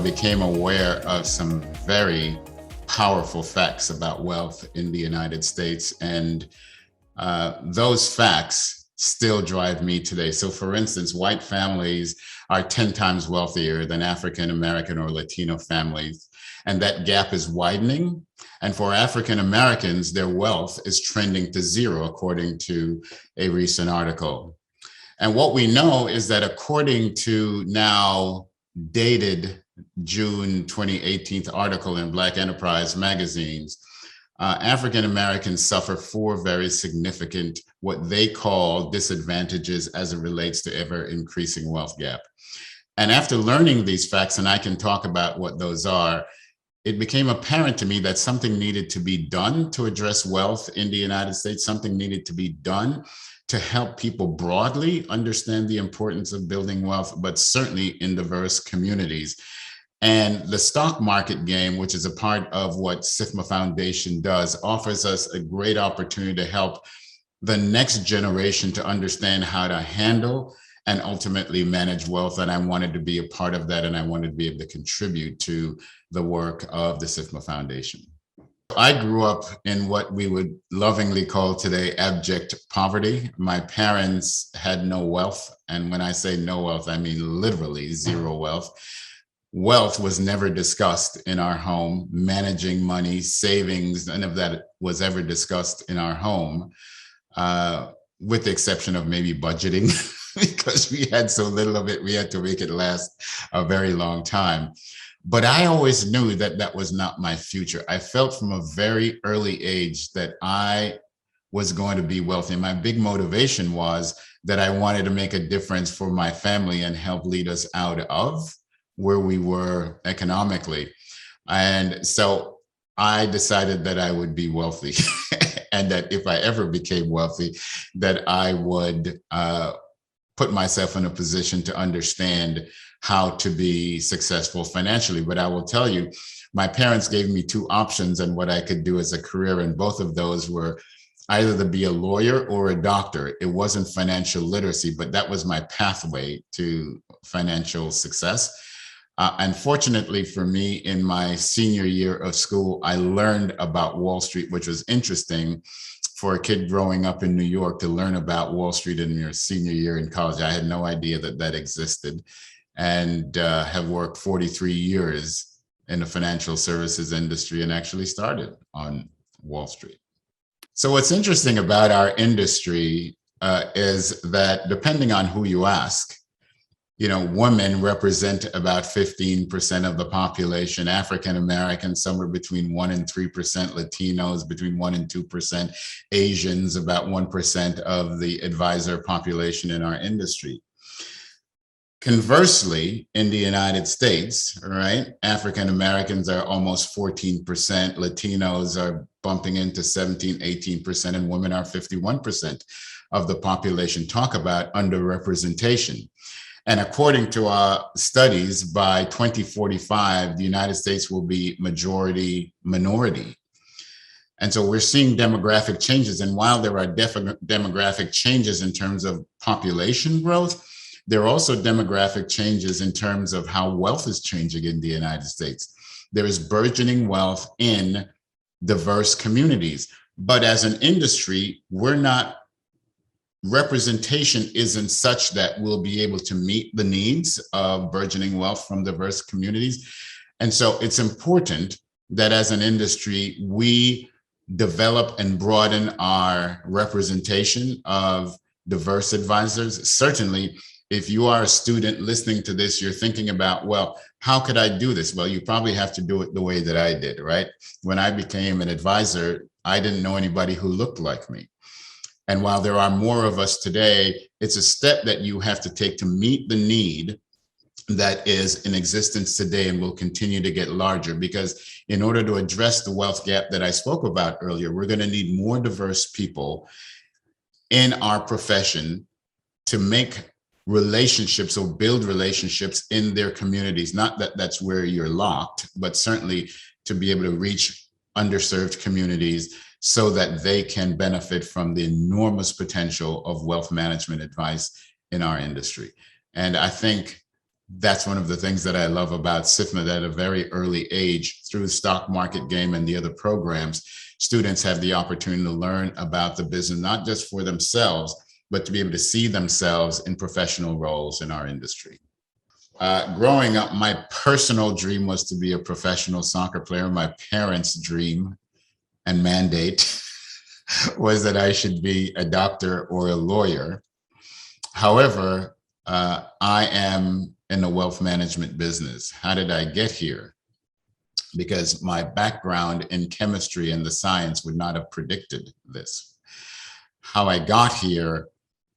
became aware of some very powerful facts about wealth in the United States. And those facts still drive me today. So for instance, white families are 10 times wealthier than African American or Latino families. And that gap is widening. And for African Americans, their wealth is trending to zero, according to a recent article. And what we know is that according to now dated June 2018 article in Black Enterprise magazines, African Americans suffer four very significant, what they call disadvantages as it relates to ever increasing wealth gap. And after learning these facts, and I can talk about what those are, it became apparent to me that something needed to be done to address wealth in the United States. Something needed to be done to help people broadly understand the importance of building wealth, but certainly in diverse communities. And the stock market game, which is a part of what SIFMA Foundation does, offers us a great opportunity to help the next generation to understand how to handle and ultimately manage wealth. And I wanted to be a part of that, and I wanted to be able to contribute to the work of the SIFMA Foundation. I grew up in what we would lovingly call today abject poverty. My parents had no wealth. And when I say no wealth, I mean literally zero wealth. Wealth was never discussed in our home. Managing money, savings, none of that was ever discussed in our home, with the exception of maybe budgeting, because we had so little of it, we had to make it last a very long time. But I always knew that that was not my future. I felt from a very early age that I was going to be wealthy. And my big motivation was that I wanted to make a difference for my family and help lead us out of where we were economically. And so I decided that I would be wealthy and that if I ever became wealthy, that I would put myself in a position to understand how to be successful financially. But I will tell you, my parents gave me two options on what I could do as a career, and both of those were either to be a lawyer or a doctor. It wasn't financial literacy, but that was my pathway to financial success. Unfortunately for me, in my senior year of school, I learned about Wall Street, which was interesting for a kid growing up in New York to learn about Wall Street in your senior year in college. I had no idea that that existed, and have worked 43 years in the financial services industry and actually started on Wall Street. So what's interesting about our industry is that depending on who you ask, you know, women represent about 15% of the population, African Americans somewhere between 1% and 3%, Latinos between 1% and 2%, Asians about 1% of the advisor population in our industry. Conversely, in the United States, right, African Americans are almost 14%, Latinos are bumping into 17, 18%, and women are 51% of the population. Talk about underrepresentation. And according to our studies, by 2045, the United States will be majority minority. And so we're seeing demographic changes. And while there are demographic changes in terms of population growth, there are also demographic changes in terms of how wealth is changing in the United States. There is burgeoning wealth in diverse communities. But as an industry, representation isn't such that we'll be able to meet the needs of burgeoning wealth from diverse communities. And so it's important that as an industry, we develop and broaden our representation of diverse advisors. Certainly, if you are a student listening to this, you're thinking about, well, how could I do this? Well, you probably have to do it the way that I did, right? When I became an advisor, I didn't know anybody who looked like me. And while there are more of us today, it's a step that you have to take to meet the need that is in existence today and will continue to get larger. Because in order to address the wealth gap that I spoke about earlier, we're going to need more diverse people in our profession to make relationships or build relationships in their communities. Not that that's where you're locked, but certainly to be able to reach underserved communities so that they can benefit from the enormous potential of wealth management advice in our industry. And I think that's one of the things that I love about SIFMA, that at a very early age, through the stock market game and the other programs, students have the opportunity to learn about the business, not just for themselves, but to be able to see themselves in professional roles in our industry. Growing up, my personal dream was to be a professional soccer player. My parents' dream and mandate was that I should be a doctor or a lawyer. However, I am in the wealth management business. How did I get here? Because my background in chemistry and the science would not have predicted this. How I got here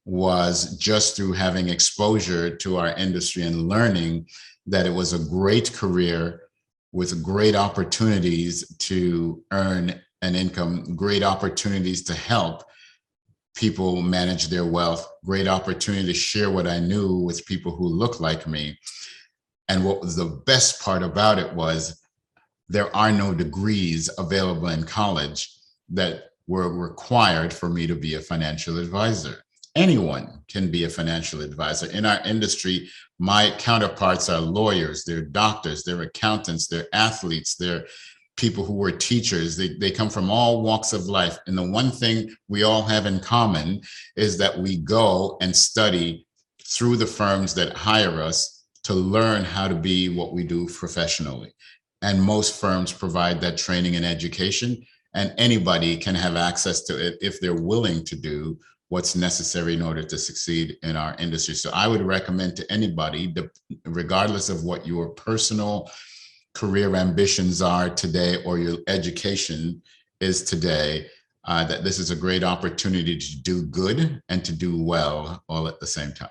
was just through having exposure to our industry and learning that it was a great career with great opportunities to earn an income, great opportunities to help people manage their wealth, great opportunity to share what I knew with people who look like me. And what was the best part about it was there are no degrees available in college that were required for me to be a financial advisor. Anyone can be a financial advisor. In our industry, my counterparts are lawyers, they're doctors, they're accountants, they're athletes, they're people who were teachers. They come from all walks of life. And the one thing we all have in common is that we go and study through the firms that hire us to learn how to be what we do professionally. And most firms provide that training and education, and anybody can have access to it if they're willing to do what's necessary in order to succeed in our industry. So I would recommend to anybody, regardless of what your personal career ambitions are today or your education is today, that this is a great opportunity to do good and to do well all at the same time.